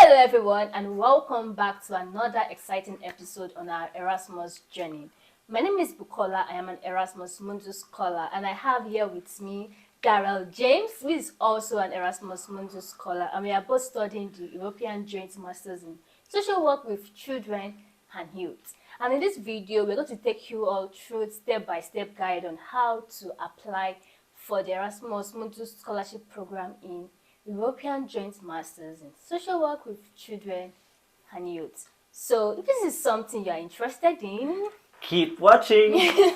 Hello everyone and welcome back to another exciting episode on our Erasmus journey. My name is Bukola. I am an Erasmus Mundus Scholar and I have here with me Darrell James, who is also an Erasmus Mundus Scholar, and we are both studying the European Joint Masters in Social Work with Children and Youth. And in this video, we're going to take you all through step-by-step guide on how to apply for the Erasmus Mundus Scholarship Program in European Joint Masters in Social Work with Children and Youth. So if this is something you are interested in, keep watching. you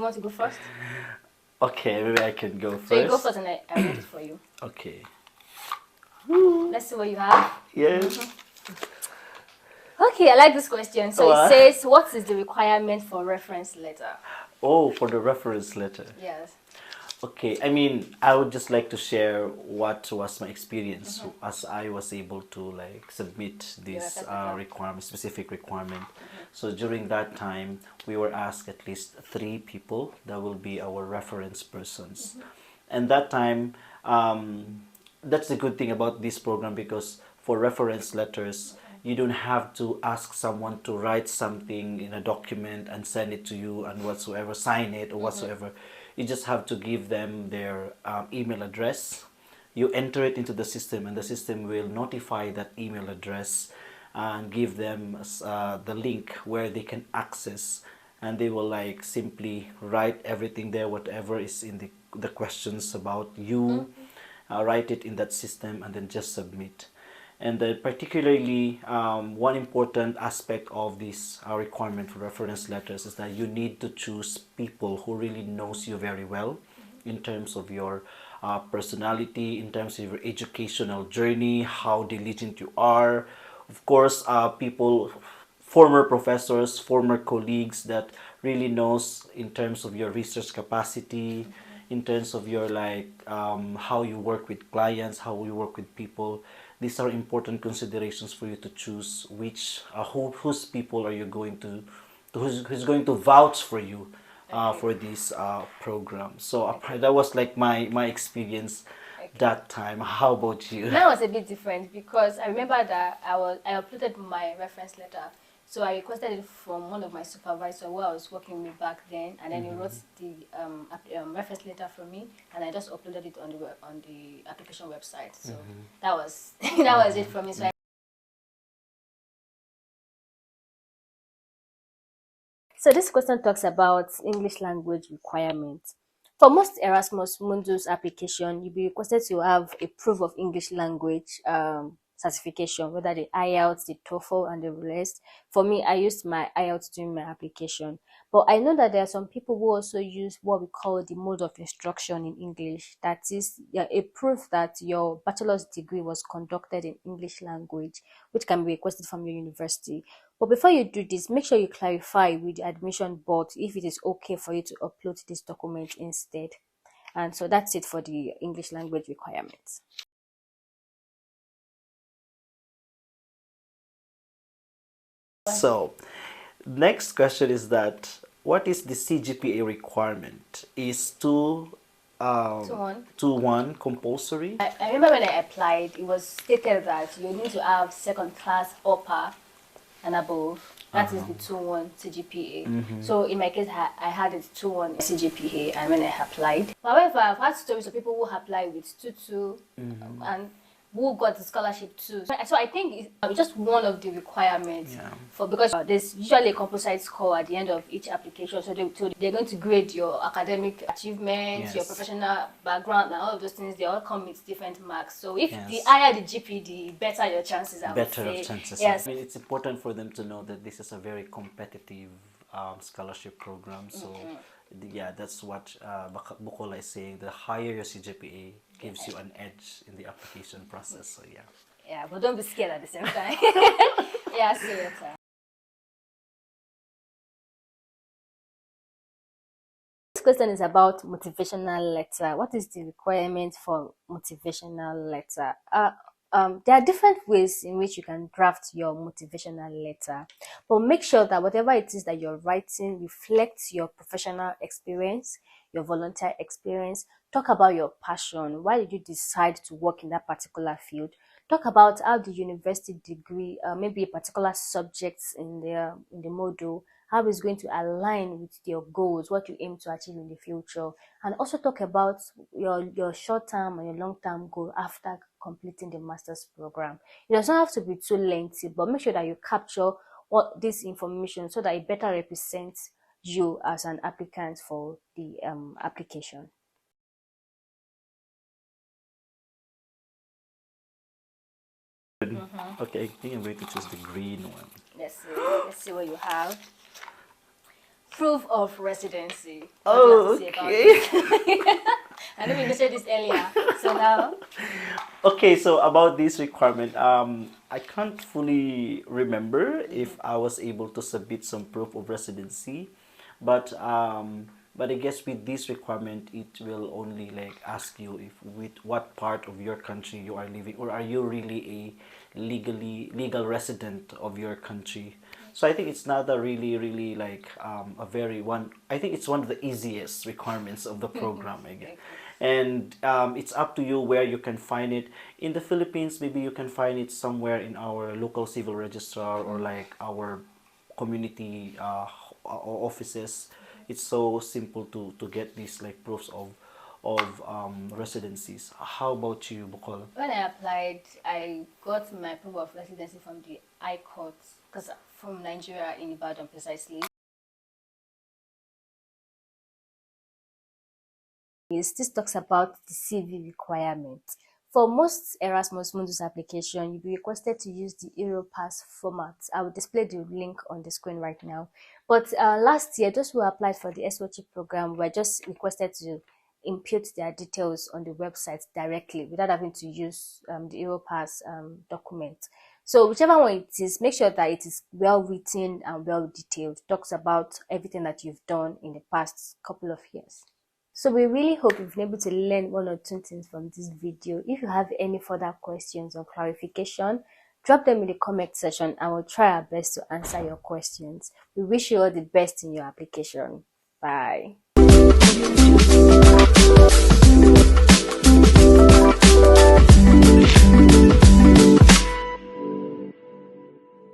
want to go first? Okay, maybe I can go first. So you go first and I read it for you. Okay. Let's see what you have. Yes. Okay, I like this question. So What? it says, what is the requirement for reference letter? Oh, for the reference letter. Yes. Okay, I mean, I would just like to share what was my experience as I was able to submit this specific requirement. So during that time, we were asked at least 3 people that will be our reference persons. And that time, that's the good thing about this program, because for reference letters, you don't have to ask someone to write something in a document and send it to you and whatsoever, sign it or whatsoever. You just have to give them their email address. You enter it into the system and the system will notify that email address and give them the link where they can access, and they will simply write everything there, whatever is in the questions about you, write it in that system and then just submit. And particularly one important aspect of this requirement for reference letters is that you need to choose people who really knows you very well in terms of your personality, in terms of your educational journey, how diligent you are. Of course, people, former professors, former colleagues that really knows in terms of your research capacity, in terms of your how you work with clients, how you work with people. These are important considerations for you to choose which whose people are you going to who's going to vouch for you for this program. So that was my experience that time. How about you? Mine was a bit different because I remember that I uploaded my reference letter. So I requested it from one of my supervisors who I was working with back then, and then he wrote the reference letter for me, and I just uploaded it on the application website. So that was that was it for me. So this question talks about English language requirements. For most Erasmus Mundus application, you'll be requested to have a proof of English language certification, whether the IELTS, the TOEFL, and the rest. For me, I used my IELTS during my application. But I know that there are some people who also use what we call the mode of instruction in English. That is a proof that your bachelor's degree was conducted in English language, which can be requested from your university. But before you do this, make sure you clarify with the admission board if it is okay for you to upload this document instead. And so that's it for the English language requirements. So, next question is that what is the CGPA requirement? Is 2:1 compulsory? I remember when I applied, it was stated that you need to have second class upper and above. That is the 2:1 CGPA. So in my case, I had it 2:1 CGPA, and when I applied. However, I've had stories of people who applied with 2:2 and who got the scholarship too. So I think it's just one of the requirements because there's usually a composite score at the end of each application. So they're going to grade your academic achievements, your professional background, and all of those things. They all come with different marks. So if the higher the GP, the better your chances are. Better of chances. Yes. I mean, it's important for them to know that this is a very competitive scholarship program. So yeah, that's what Bukola is saying. The higher your CGPA gives you an edge in the application process. So yeah. Yeah, but don't be scared at the same time. Yeah, see you later. question is about motivational letter. What is the requirement for motivational letter? There are different ways in which you can draft your motivational letter, but make sure that whatever it is that you're writing reflects your professional experience, your volunteer experience. Talk about your passion. Why did you decide to work in that particular field? Talk about how the university degree, maybe a particular subject in the module, how it's going to align with your goals, what you aim to achieve in the future, and also talk about your short-term and your long-term goal after completing the master's program. It does not have to be too lengthy, but make sure that you capture what this information so that it better represents you as an applicant for the application. Okay, I think I'm going to choose the green one. Let's see what you have. Proof of residency. Oh, okay. I know we mentioned this earlier. So now, Okay, so about this requirement, I can't fully remember if I was able to submit some proof of residency, but I guess with this requirement, it will only like ask you if with what part of your country you are living, or are you really a legal resident of your country. So I think it's not a really like a very one. I think it's one of the easiest requirements of the program, I guess. And it's up to you where you can find it. In the Philippines, maybe you can find it somewhere in our local civil registrar or like our community offices. It's so simple to get these like proofs of residencies. How about you, Bukol? when I applied, I got my proof of residency from the High Court, because from Nigeria in Ibadan precisely. This talks about the CV requirement. For most Erasmus Mundus application, you'll be requested to use the EUROPASS format. I will display the link on the screen right now. But last year, those who applied for the SWOT program were just requested to input their details on the website directly without having to use the EUROPASS document. So whichever one it is, make sure that it is well written and well detailed. Talks about everything that you've done in the past couple of years. So we really hope you've been able to learn one or two things from this video. If you have any further questions or clarification, drop them in the comment section and we'll try our best to answer your questions. We wish you all the best in your application. Bye.